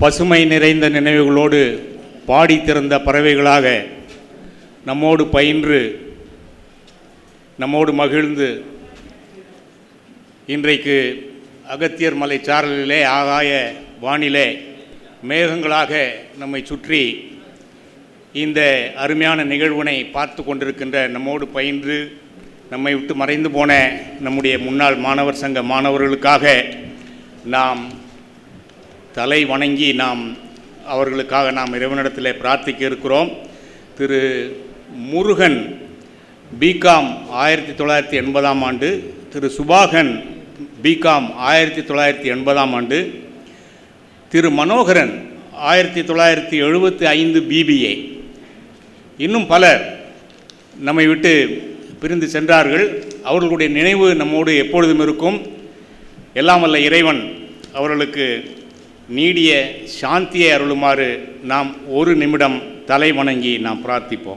பசுமை நிறைந்த நினைவுகளோடு பாடி திறந்த பறவைகளாக நம்மோடு பயின்று நம்மோடு மகிழ்ந்து இன்றைக்கு அகத்தியர் மலை சாரலிலே ஆகாய வானிலே மேகங்களாக நம்மை சுற்றி இந்த அருமையான நிகழ்வினை பார்த்து கொண்டிருக்கின்ற நம்மோடு பயின்று நம்மை விட்டு மறைந்து போன நம்முடைய முன்னாள் மாணவர் சங்க மாணவர்களுக்காக நாம் தலை வணங்கி அவர்களுக்காக நாம் இறைவனிடத்தில் பிரார்த்திக்க இருக்கிறோம். திரு முருகன் பிகாம் 1980ஆம் ஆண்டு, திரு சுபாகன் பிகாம் 1980ஆம் ஆண்டு, திரு மனோகரன் 1975 பிபிஏ, இன்னும் பலர் நம்மை விட்டு பிரிந்து சென்றார்கள். அவர்களுடைய நினைவு நம்மோடு எப்பொழுதும் இருக்கும். எல்லாம் வல்ல இறைவன் அவர்களுக்கு நீடிய சாந்தியை அருளுமாறு நாம் ஒரு நிமிடம் தலை வணங்கி நாம் பிரார்த்திப்போம்.